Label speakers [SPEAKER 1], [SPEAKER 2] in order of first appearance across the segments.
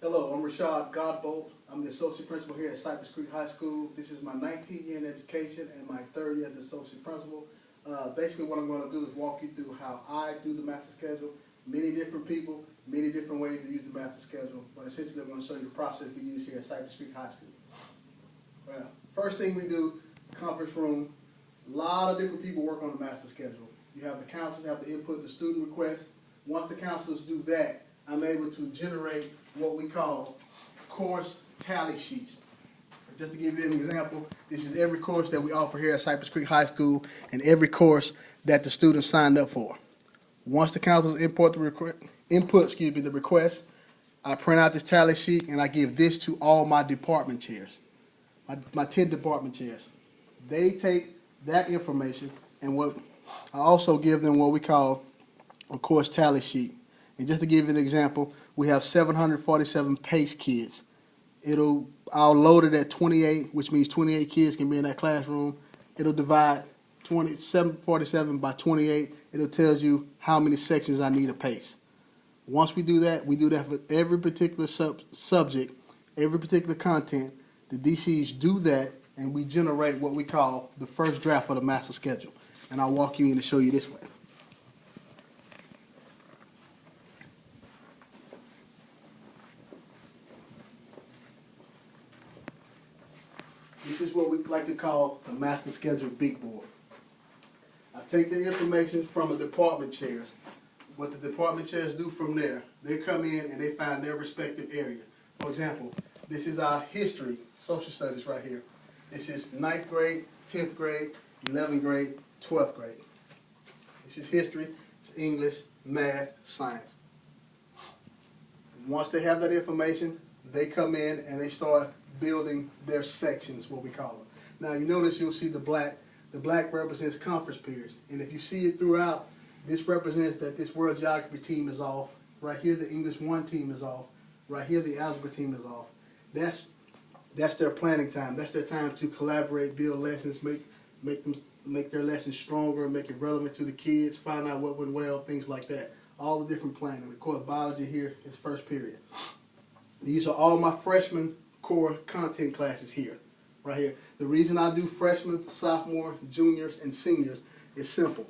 [SPEAKER 1] Hello, I'm Rashad Godbolt. I'm the associate principal here at Cypress Creek High School. This is my 19th year in education and my 3rd year as associate principal. Basically what I'm going to do is walk you through how I do the master schedule. Many different people, many different ways to use the master schedule, but essentially I'm going to show you the process we use here at Cypress Creek High School. Well, first thing we do, conference room. A lot of different people work on the master schedule. You have the counselors have to input the student request. Once the counselors do that, I'm able to generate what we call course tally sheets. Just to give you an example, this is every course that we offer here at Cypress Creek High School and every course that the students signed up for. Once the counselors input the request, I print out this tally sheet and I give this to all my department chairs, my 10 department chairs. They take that information and I also give them what we call a course tally sheet. And just to give you an example, we have 747 PACE kids. I'll load it at 28, which means 28 kids can be in that classroom. It'll divide 747 by 28. It'll tells you how many sections I need of PACE. Once we do that for every particular subject, every particular content. The DCs do that, and we generate what we call the first draft of the master schedule. And I'll walk you in and show you this way. This is what we like to call the master schedule big board. I take the information from the department chairs. What the department chairs do from there, they come in and they find their respective area. For example, this is our history, social studies right here. This is 9th grade, 10th grade, 11th grade, 12th grade. This is history, it's English, math, science. Once they have that information, they come in and they start building their sections, what we call them. Now you notice you'll see the black. The black represents conference periods. And if you see it throughout, this represents that this world geography team is off. Right here the English 1 team is off. Right here the algebra team is off. That's their planning time. That's their time to collaborate, build lessons, make their lessons stronger, make it relevant to the kids, find out what went well, things like that. All the different planning. Of course, biology here is first period. These are all my freshman core content classes here, right here. The reason I do freshmen, sophomore, juniors, and seniors is simple.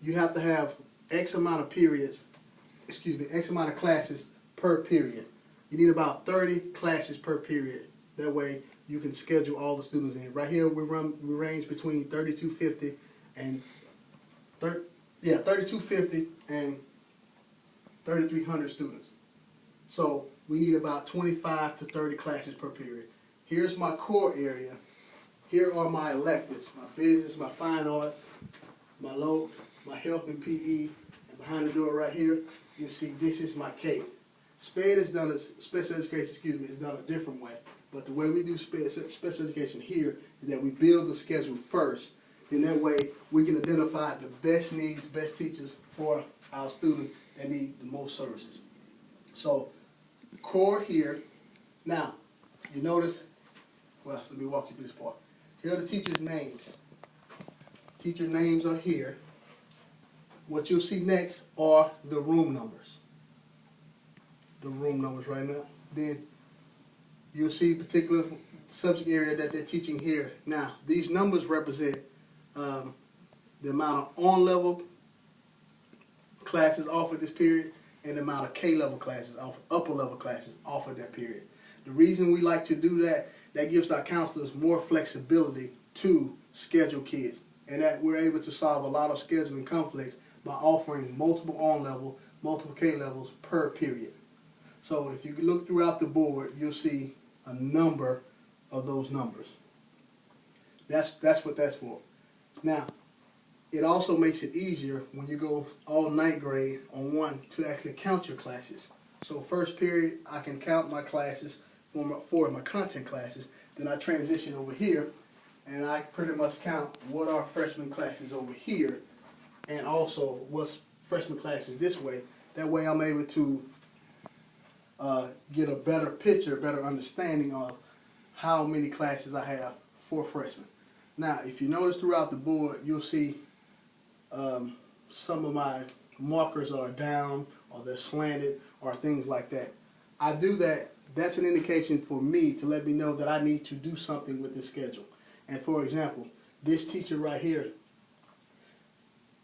[SPEAKER 1] You have to have X amount of X amount of classes per period. You need about 30 classes per period. That way you can schedule all the students in. Right here we range between 3250 and 3250 and 3300 students. So we need about 25 to 30 classes per period. Here's my core area. Here are my electives, my business, my fine arts, my health and PE, and behind the door right here, you see this is my K. SPED is done, special education, is done a different way. But the way we do special education here is that we build the schedule first. Then that way we can identify the best needs, best teachers for our students that need the most services. So core here. Now, you notice, well, let me walk you through this part. Here are the teachers' names. Teacher names are here. What you'll see next are the room numbers. The room numbers right now. Then you'll see particular subject area that they're teaching here. Now, these numbers represent the amount of on-level classes offered this period and the amount of K-level classes, upper-level classes offered that period. The reason we like to do that, that gives our counselors more flexibility to schedule kids, and that we're able to solve a lot of scheduling conflicts by offering multiple on-level, multiple K-levels per period. So if you look throughout the board, you'll see a number of those numbers. That's what that's for. Now, it also makes it easier when you go all 9th grade on one to actually count your classes. So first period, I can count my classes for my content classes. Then I transition over here, and I pretty much count what are freshman classes over here, and also what's freshman classes this way. That way I'm able to get a better picture, better understanding of how many classes I have for freshmen. Now, if you notice throughout the board, you'll see some of my markers are down or they're slanted or things like that. I do that that's an indication for me to let me know that I need to do something with this schedule. And for example, this teacher right here,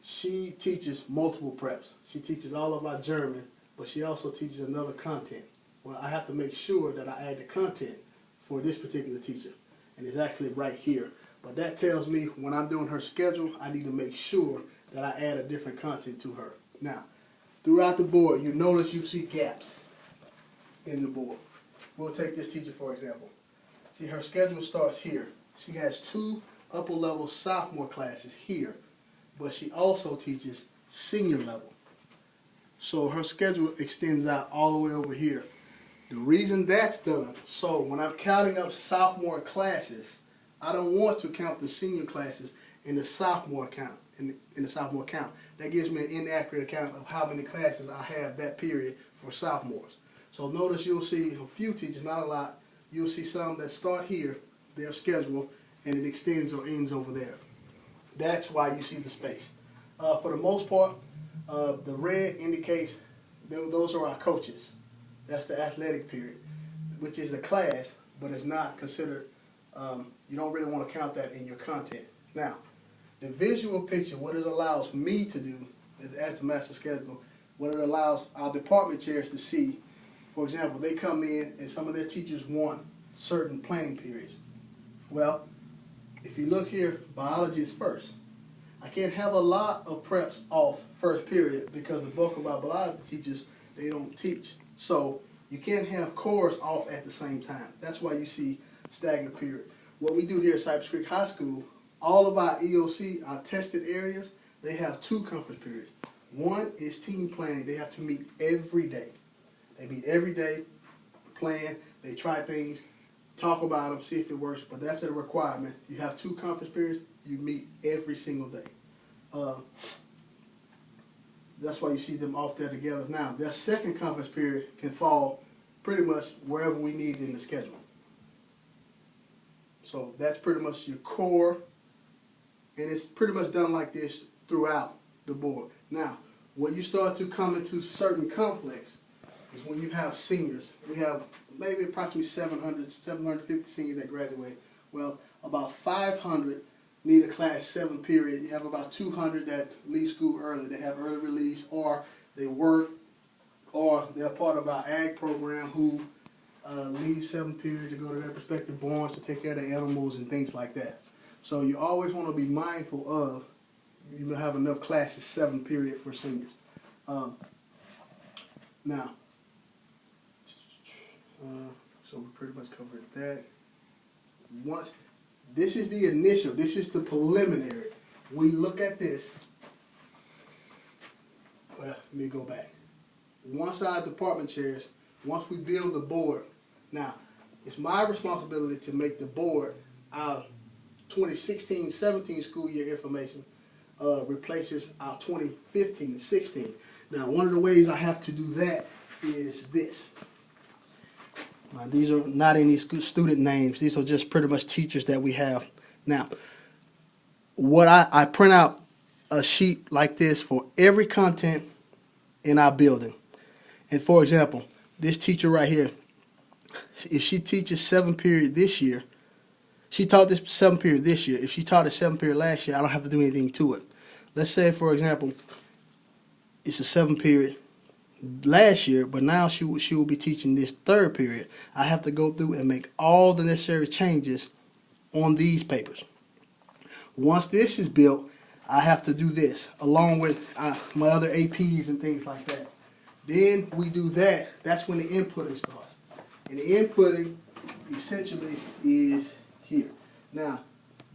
[SPEAKER 1] she teaches multiple preps. She teaches all of our German, but she also teaches another content. Well, I have to make sure that I add the content for this particular teacher, and it's actually right here. But that tells me when I'm doing her schedule, I need to make sure that I add a different content to her. Now, throughout the board, you notice you see gaps in the board. We'll take this teacher for example. See, her schedule starts here. She has 2 upper level sophomore classes here, but she also teaches senior level. So her schedule extends out all the way over here. The reason that's done, so when I'm counting up sophomore classes, I don't want to count the senior classes in the sophomore count. In the sophomore count, that gives me an inaccurate account of how many classes I have that period for sophomores. So notice you'll see a few teachers, not a lot. You'll see some that start here, their schedule, and it extends or ends over there. That's why you see the space. For the most part, the red indicates those are our coaches. That's the athletic period, which is a class, but it's not considered, you don't really want to count that in your content. Now, the visual picture, what it allows me to do as the master scheduler, what it allows our department chairs to see. For example, they come in and some of their teachers want certain planning periods. Well, if you look here, biology is first. I can't have a lot of preps off first period because the bulk of our biology teachers, they don't teach. So you can't have cores off at the same time. That's why you see staggered period. What we do here at Cypress Creek High School, all of our EOC, our tested areas, they have 2 conference periods. One is team planning. They have to meet every day. They meet every day, plan, they try things, talk about them, see if it works, but that's a requirement. You have 2 conference periods, you meet every single day. That's why you see them off there together. Now, their second conference period can fall pretty much wherever we need in the schedule. So that's pretty much your core, and it's pretty much done like this throughout the board. Now, when you start to come into certain conflicts is when you have seniors. We have maybe approximately 750 seniors that graduate. Well, about 500 need a class 7 period. You have about 200 that leave school early. They have early release, or they work, or they're part of our ag program who leave 7 period to go to their respective barns to take care of the animals and things like that. So you always want to be mindful of, you have enough classes 7 period for seniors. Now, so we pretty much covered that. Once, this is the initial, this is the preliminary. We look at this, well, let me go back. Once our department chairs, once we build the board, now, it's my responsibility to make the board our 2016-17 school year information replaces our 2015-16. Now, one of the ways I have to do that is this. Now, these are not any student names. These are just pretty much teachers that we have. Now, what I print out a sheet like this for every content in our building. And for example, this teacher right here, if she teaches 7 period this year, she taught this 7 period this year. If she taught a 7 period last year, I don't have to do anything to it. Let's say, for example, it's a 7 period last year, but now she will be teaching this 3rd period. I have to go through and make all the necessary changes on these papers. Once this is built, I have to do this along with my other APs and things like that. Then we do that. That's when the inputting starts. And the inputting essentially is here. Now,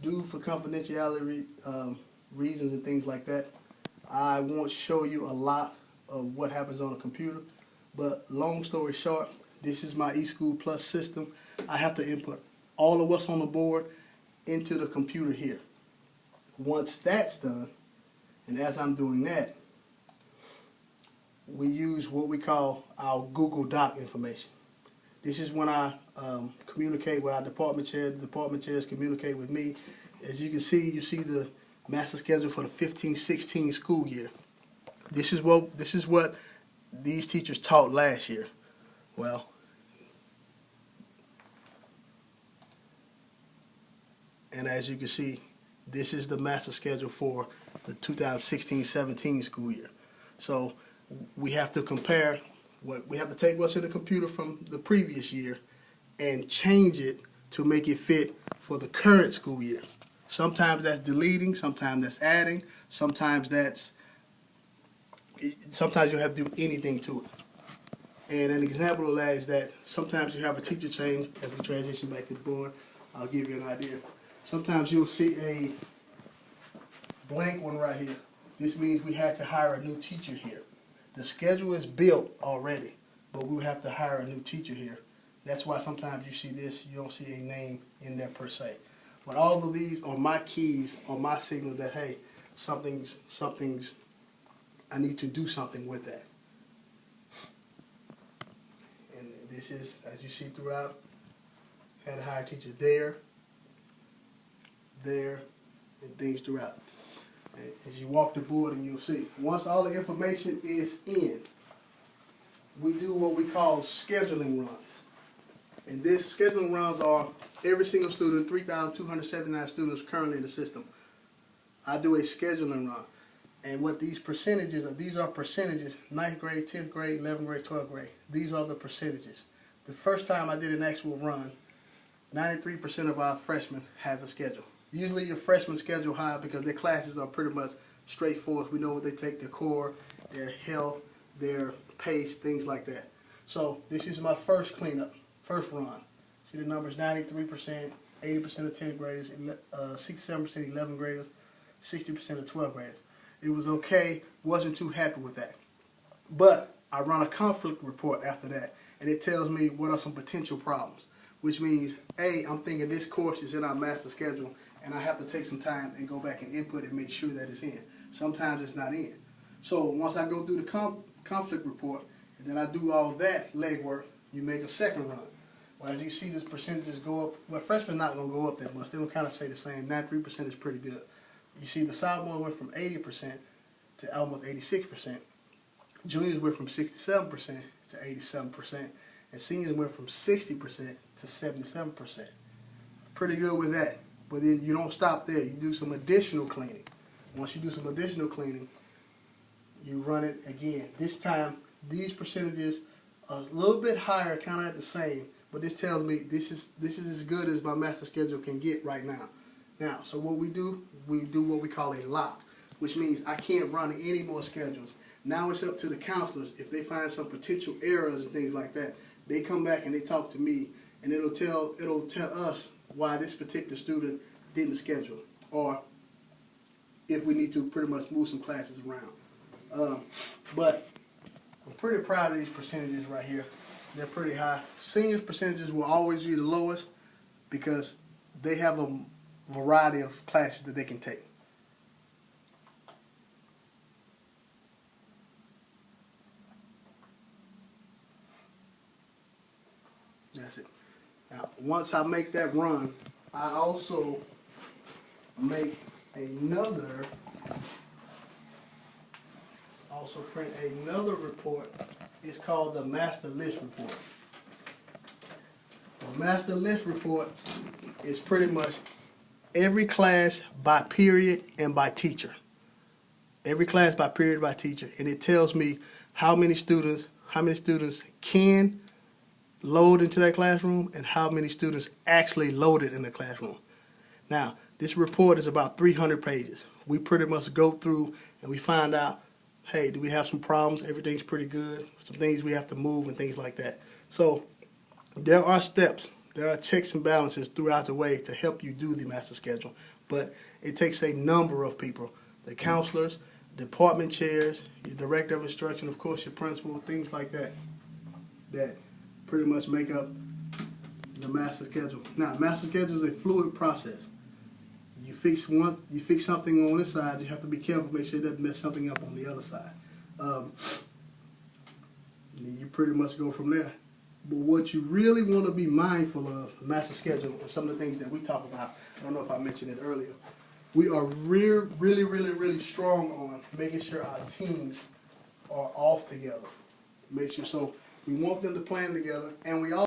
[SPEAKER 1] due for confidentiality reasons and things like that, I won't show you a lot of what happens on a computer. But long story short, this is my eSchool Plus system. I have to input all of what's on the board into the computer here. Once that's done, and as I'm doing that, we use what we call our Google Doc information. This is when I communicate with our department chair. The department chairs communicate with me. As you can see, you see the master schedule for the 15-16 school year. This is what these teachers taught last year. Well, And as you can see, this is the master schedule for the 2016-17 school year. So we have to compare we have to take what's in the computer from the previous year and change it to make it fit for the current school year. Sometimes that's deleting, sometimes that's adding, sometimes you have to do anything to it. And an example of that is that sometimes you have a teacher change. As we transition back to the board, I'll give you an idea. Sometimes you'll see a blank one right here. This means we had to hire a new teacher here. The schedule is built already, but we have to hire a new teacher here. That's why sometimes you see this, you don't see a name in there per se. But all of these are my keys, or my signal that, hey, something's, I need to do something with that. And this is, as you see throughout, had to hire a teacher there, and things throughout. As you walk the board, and you'll see, once all the information is in, we do what we call scheduling runs. And this scheduling runs are every single student, 3,279 students currently in the system. I do a scheduling run. And what these percentages are, these are percentages, 9th grade, 10th grade, 11th grade, 12th grade. These are the percentages. The first time I did an actual run, 93% of our freshmen have a schedule. Usually your freshmen schedule high because their classes are pretty much straightforward. We know what they take, their core, their health, their pace, things like that. So this is my first cleanup, first run. See the numbers, 93%, 80% of 10th graders, 67% 11th graders, 60% of 12th graders. It was okay, wasn't too happy with that. But I run a conflict report after that, and it tells me what are some potential problems, which means, A, I'm thinking this course is in our master schedule, and I have to take some time and go back and input and make sure that it's in. Sometimes it's not in. So once I go through the conflict report, and then I do all that legwork, you make a second run. Well, as you see, this percentages go up. Well, freshmen not going to go up that much. They will kind of stay the same. 93% is pretty good. You see, the sophomore went from 80% to almost 86%. Juniors went from 67% to 87%, and seniors went from 60% to 77%. Pretty good with that. But then you don't stop there. You do some additional cleaning. Once you do some additional cleaning, you run it again. This time, these percentages are a little bit higher, kind of at the same, but this tells me this is as good as my master schedule can get right now. Now, so what we do what we call a lock, which means I can't run any more schedules. Now it's up to the counselors. If they find some potential errors and things like that, they come back and they talk to me, and it'll tell us why this particular student didn't schedule, or if we need to pretty much move some classes around. But I'm pretty proud of these percentages right here. They're pretty high. Seniors' percentages will always be the lowest because they have a variety of classes that they can take. That's it. Now, once I make that run, I also make print another report. It's called the master list report. The master list report is pretty much every class by period and by teacher. Every class by period by teacher, and it tells me how many students can load into that classroom and how many students actually loaded in the classroom. Now, this report is about 300 pages. We pretty much go through and we find out, hey, do we have some problems? Everything's pretty good. Some things we have to move and things like that. So there are steps, there are checks and balances throughout the way to help you do the master schedule. But it takes a number of people, the counselors, department chairs, your director of instruction, of course, your principal, things like that, that pretty much make up the master schedule. Now, master schedule is a fluid process. You fix something on this side, you have to be careful, make sure it doesn't mess something up on the other side. You pretty much go from there. But what you really want to be mindful of, master schedule, and some of the things that we talk about, I don't know if I mentioned it earlier, we are really strong on making sure our teams are off together. Make sure, so we want them to plan together, and we all